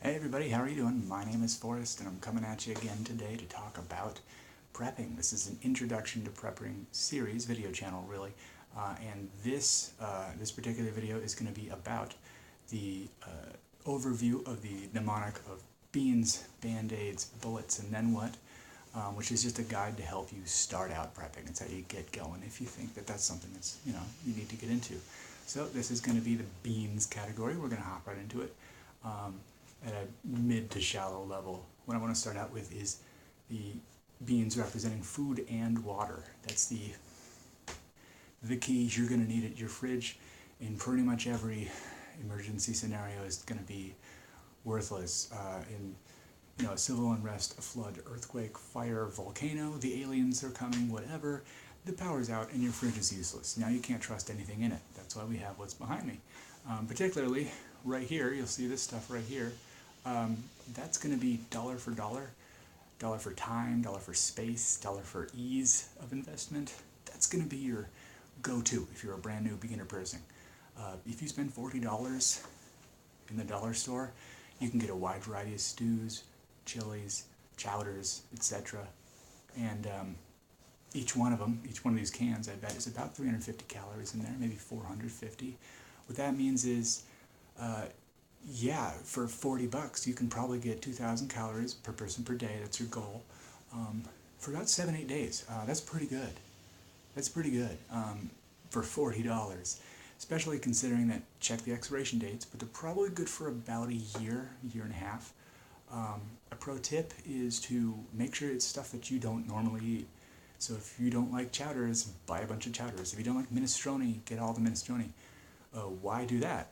Hey everybody, how are you doing? My name is Forrest and I'm coming at you again today to talk about prepping. This is an introduction to prepping series, video channel really, and this particular video is going to be about the overview of the mnemonic of beans, band-aids, bullets, and then what, which is just a guide to help you start out prepping. It's how you get going if you think that that's something that's, you need to get into. So this is going to be the beans category. We're going to hop right into it. At a mid to shallow level. What I want to start out with is the beans representing food and water. That's the keys you're going to need at your fridge in pretty much every emergency scenario is going to be worthless. In a civil unrest, a flood, earthquake, fire, volcano, the aliens are coming, whatever, the power's out and your fridge is useless. Now you can't trust anything in it. That's why we have what's behind me. Particularly right here, you'll see this stuff right here. That's going to be dollar for dollar, dollar for time, dollar for space, dollar for ease of investment. That's going to be your go-to if you're a brand new beginner person. If you spend $40 in the dollar store, you can get a wide variety of stews, chilies, chowders, etc. And each one of these cans, I bet, is about 350 calories in there, maybe 450. What that means is, yeah, for $40 you can probably get 2,000 calories per person per day. That's your goal. For about 7-8 days. That's pretty good. That's pretty good for $40, especially considering that, check the expiration dates, but they're probably good for about a year and a half. A pro tip is to make sure it's stuff that you don't normally eat. So if you don't like chowders, buy a bunch of chowders. If you don't like minestrone, get all the minestrone. Why do that?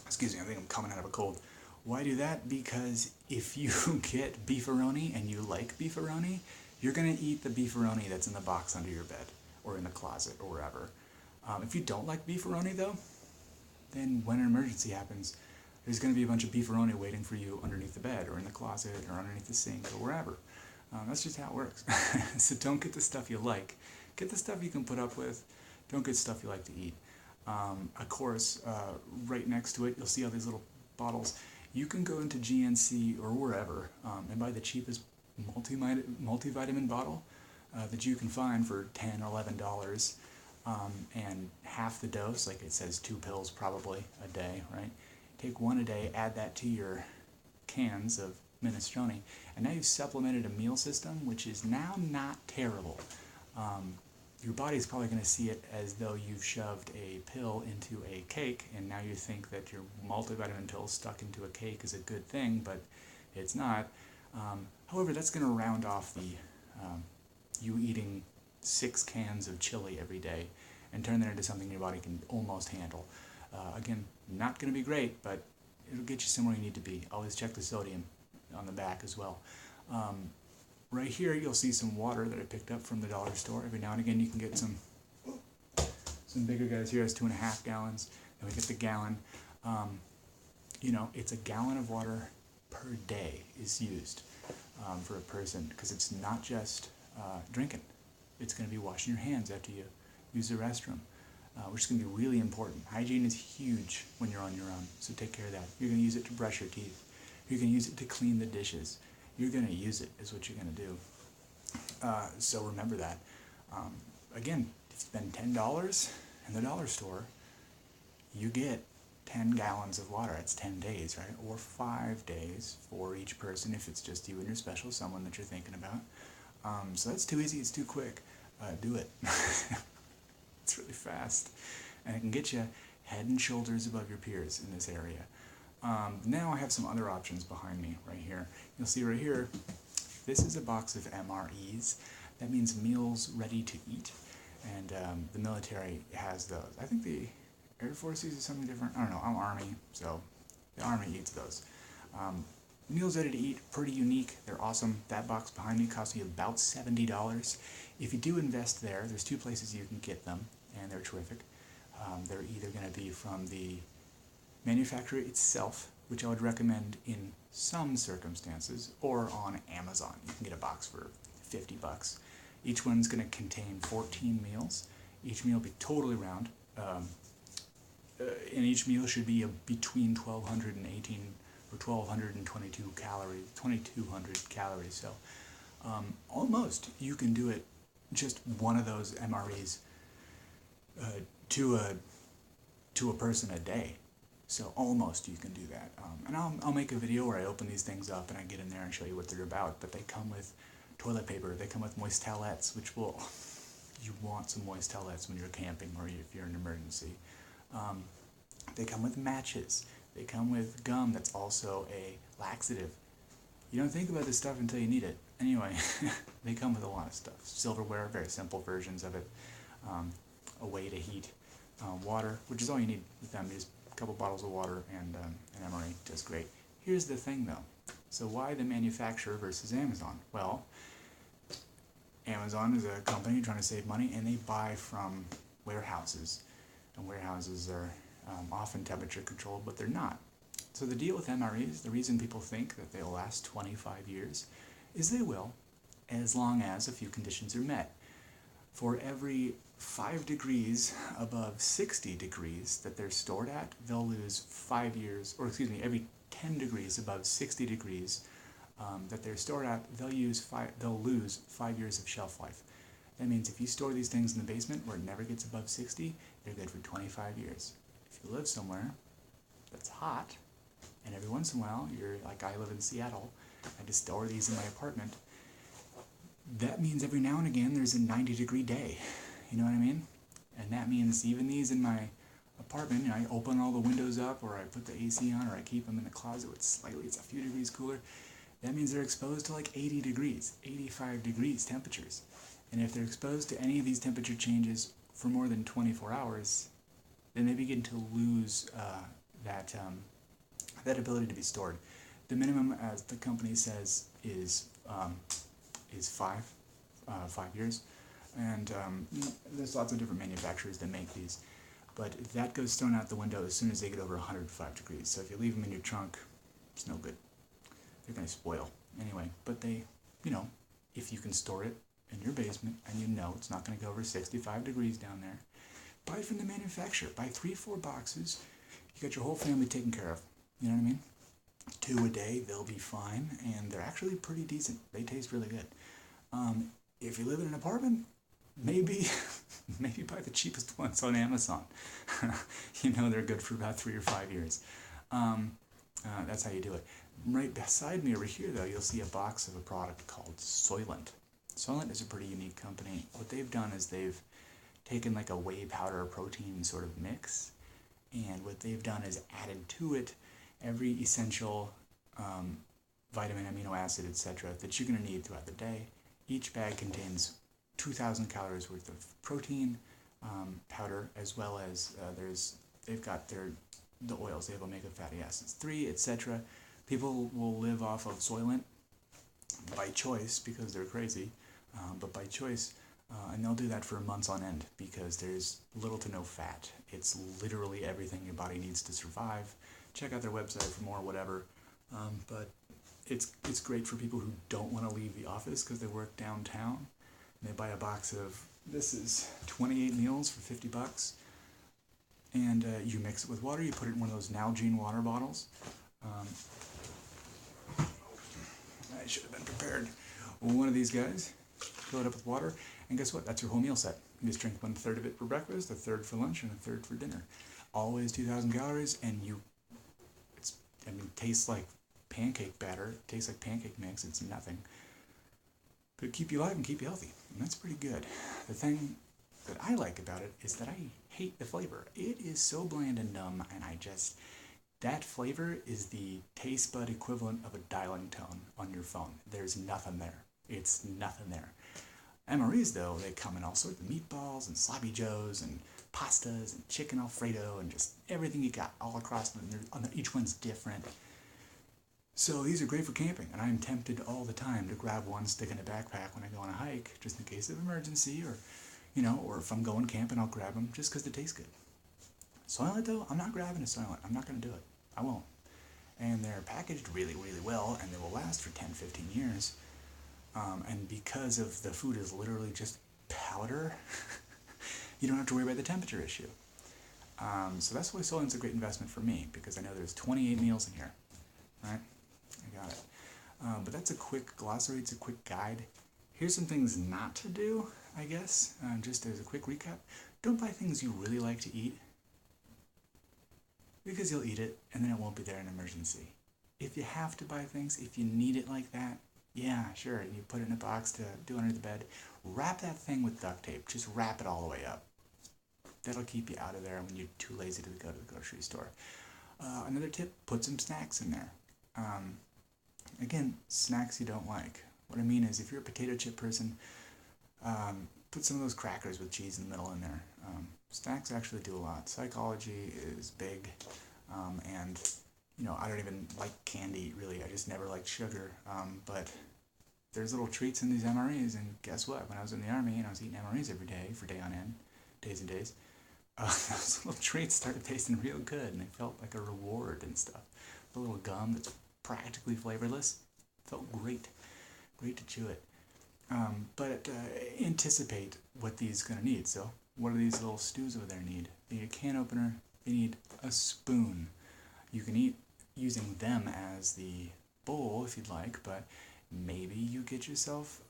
Excuse me, I think I'm coming out of a cold. Why do that? Because if you get beefaroni and you like beefaroni, you're going to eat the beefaroni that's in the box under your bed or in the closet or wherever. If you don't like beefaroni though, then when an emergency happens, there's going to be a bunch of beefaroni waiting for you underneath the bed or in the closet or underneath the sink or wherever. That's just how it works. So don't get the stuff you like. Get the stuff you can put up with. Don't get stuff you like to eat. Of course, right next to it, you'll see all these little bottles. You can go into GNC or wherever and buy the cheapest multivitamin bottle that you can find for $10 or $11, and half the dose, like it says 2 pills probably a day, right? Take one a day, add that to your cans of minestrone, and now you've supplemented a meal system, which is now not terrible. Your body's probably going to see it as though you've shoved a pill into a cake, and now you think that your multivitamin pill stuck into a cake is a good thing, but it's not. However, that's going to round off the you eating 6 cans of chili every day and turn that into something your body can almost handle. Again, not going to be great, but it'll get you somewhere you need to be. Always check the sodium on the back as well. Right here, you'll see some water that I picked up from the dollar store. Every now and again, you can get some bigger guys here. It's 2.5 gallons. Then we get the gallon. It's a gallon of water per day is used for a person, because it's not just drinking. It's going to be washing your hands after you use the restroom, which is going to be really important. Hygiene is huge when you're on your own, so take care of that. You're going to use it to brush your teeth. You're going to use it to clean the dishes. You're going to use it, is what you're going to do. So remember that. Again, if you spend $10 in the dollar store, you get 10 gallons of water. It's 10 days, right? Or 5 days for each person if it's just you and your special someone that you're thinking about. So that's too easy, it's too quick. Do it. It's really fast. And it can get you head and shoulders above your peers in this area. Now I have some other options behind me right here. You'll see right here, this is a box of MREs. That means meals ready to eat. And the military has those. I think the Air Force uses something different. I don't know, I'm Army, so the Army eats those. Meals ready to eat, pretty unique. They're awesome. That box behind me cost me about $70. If you do invest there, there's 2 places you can get them, and they're terrific. They're either going to be from the manufacturer itself, which I would recommend in some circumstances, or on Amazon. You can get a box for $50. Each one's going to contain 14 meals. Each meal will be totally round. And each meal should be between 1,200 and or 1,222 calories, 2,200 calories. So almost you can do it just one of those MREs to a person a day. So almost you can do that. And I'll make a video where I open these things up and I get in there and show you what they're about. But they come with toilet paper. They come with moist towelettes, which will... You want some moist towelettes when you're camping or if you're in an emergency. They come with matches. They come with gum that's also a laxative. You don't think about this stuff until you need it. Anyway, they come with a lot of stuff. Silverware, very simple versions of it. A way to heat water, which is all you need with them. Just a couple bottles of water and an MRE, just great. Here's the thing though. So why the manufacturer versus Amazon? Well, Amazon is a company trying to save money, and they buy from warehouses. And warehouses are often temperature controlled, but they're not. So the deal with MREs, the reason people think that they'll last 25 years, is they will, as long as a few conditions are met. For every 5 degrees above 60 degrees that they're stored at, they'll lose 5 years, or excuse me, every 10 degrees above 60 degrees that they're stored at, they'll lose 5 years of shelf life. That means if you store these things in the basement where it never gets above 60, they're good for 25 years. If you live somewhere that's hot, and every once in a while, you're like I live in Seattle, I just store these in my apartment, that means every now and again there's a 90-degree day. You know what I mean? And that means even these in my apartment, you know, I open all the windows up, or I put the AC on, or I keep them in the closet with it's a few degrees cooler. That means they're exposed to like 80 degrees, 85 degrees temperatures. And if they're exposed to any of these temperature changes for more than 24 hours, then they begin to lose that ability to be stored. The minimum, as the company says, is 5 years. And there's lots of different manufacturers that make these. But that goes thrown out the window as soon as they get over 105 degrees. So if you leave them in your trunk, it's no good. They're going to spoil. Anyway, but they, you know, if you can store it in your basement and you know it's not going to go over 65 degrees down there, buy it from the manufacturer. Buy 3-4 boxes. You got your whole family taken care of. You know what I mean? 2 a day, they'll be fine. And they're actually pretty decent. They taste really good. If you live in an apartment, maybe buy the cheapest ones on Amazon. You know they're good for about 3 or 5 years. That's how you do it. Right beside me over here, though, you'll see a box of a product called Soylent. Soylent is a pretty unique company. What they've done is they've taken like a whey powder protein sort of mix, and what they've done is added to it every essential vitamin, amino acid, etc. that you're going to need throughout the day. Each bag contains 2,000 calories worth of protein powder, as well as they've got the oils. They have omega fatty acids 3, etc. People will live off of Soylent by choice because they're crazy, but by choice, and they'll do that for months on end because there's little to no fat. It's literally everything your body needs to survive. Check out their website for more, whatever. But it's great for people who don't want to leave the office because they work downtown. And they buy a box of, this is 28 meals for $50. And you mix it with water. You put it in one of those Nalgene water bottles. I should have been prepared. One of these guys, fill it up with water, and guess what? That's your whole meal set. You just drink 1/3 of it for breakfast, 1/3 for lunch, and 1/3 for dinner. Always 2,000 calories, and it tastes like pancake batter. It tastes like pancake mix. It's nothing. But keep you alive and keep you healthy, and that's pretty good. The thing that I like about it is that I hate the flavor. It is so bland and dumb, and that flavor is the taste bud equivalent of a dialing tone on your phone. There's nothing there. It's nothing there. MREs, though, they come in all sorts of meatballs and sloppy joes and pastas and chicken alfredo and just everything you got all across them. Each one's different. So these are great for camping, and I'm tempted all the time to grab one, stick in a backpack when I go on a hike, just in case of emergency, or if I'm going camping, I'll grab them just because they taste good. Soylent, though, I'm not grabbing a Soylent. I'm not going to do it. I won't. And they're packaged really, really well, and they will last for 10, 15 years. And because of the food is literally just powder, you don't have to worry about the temperature issue. So that's why Soylent's a great investment for me, because I know there's 28 meals in here. right? I got it. But that's a quick glossary, it's a quick guide. Here's some things not to do, I guess, just as a quick recap. Don't buy things you really like to eat, because you'll eat it and then it won't be there in an emergency. If you have to buy things, if you need it like that, yeah, sure, and you put it in a box to do under the bed, wrap that thing with duct tape. Just wrap it all the way up. That'll keep you out of there when you're too lazy to go to the grocery store. Another tip, put some snacks in there. Again, snacks you don't like. What I mean is, if you're a potato chip person, put some of those crackers with cheese in the middle in there. Snacks actually do a lot. Psychology is big, and I don't even like candy, really. I just never liked sugar, but there's little treats in these MREs, and guess what? When I was in the Army and I was eating MREs every day for day on end, days and days, those little treats started tasting real good, and they felt like a reward and stuff. The little gum that's practically flavorless felt great to chew it. But anticipate what these are going to need. So what do these little stews over there need? They need a can opener, they need a spoon. You can eat using them as the bowl if you'd like, but maybe you get yourself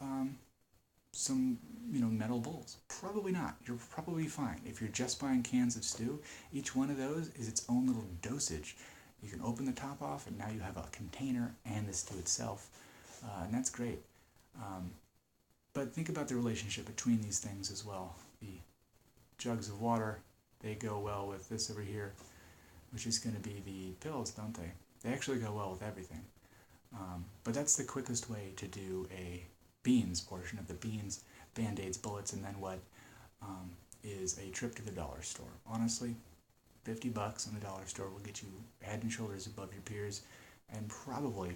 some metal bowls. Probably not. You're probably fine. If you're just buying cans of stew, each one of those is its own little dosage. You can open the top off and now you have a container and the stew itself, and that's great. But think about the relationship between these things as well. The jugs of water, they go well with this over here, which is going to be the pills, don't they? They actually go well with everything. But that's the quickest way to do a beans portion of the beans, Band-Aids, bullets, and then what is a trip to the dollar store. Honestly, $50 in the dollar store will get you head and shoulders above your peers, and probably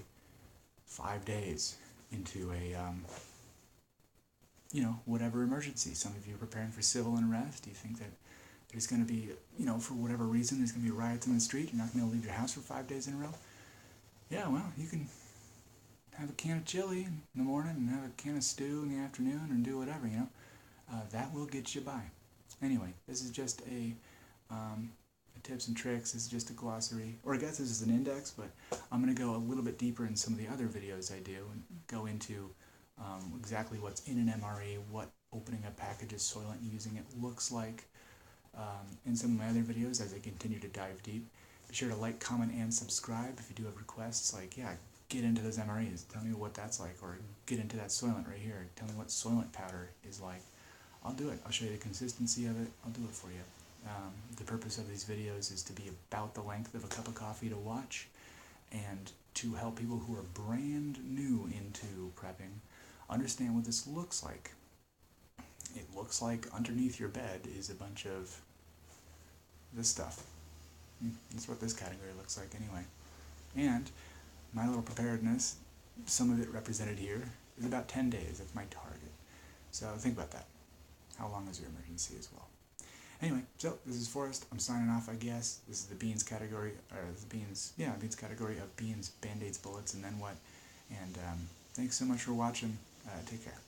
5 days into a whatever emergency. Some of you are preparing for civil unrest. Do you think that there's going to be, for whatever reason, there's going to be riots in the street? You're not going to leave your house for 5 days in a row? Yeah, well, you can have a can of chili in the morning and have a can of stew in the afternoon and do whatever, that will get you by. Anyway, this is just a tips and tricks. This is just a glossary, or I guess this is an index, but I'm going to go a little bit deeper in some of the other videos I do and go into exactly what's in an MRE, what opening a package of Soylent using it looks like in some of my other videos as I continue to dive deep. Be sure to like, comment, and subscribe if you do have requests, like, get into those MREs, tell me what that's like, or get into that Soylent right here, tell me what Soylent powder is like. I'll do it. I'll show you the consistency of it. I'll do it for you. The purpose of these videos is to be about the length of a cup of coffee to watch, and to help people who are brand new into prepping understand what this looks like. It looks like underneath your bed is a bunch of this stuff. That's what this category looks like anyway. And my little preparedness, some of it represented here, is about 10 days. That's my target. So think about that. How long is your emergency as well? Anyway, so this is Forrest. I'm signing off, I guess. This is the beans category, or the beans category of beans, Band-Aids, bullets, and then what. And thanks so much for watching. Take care.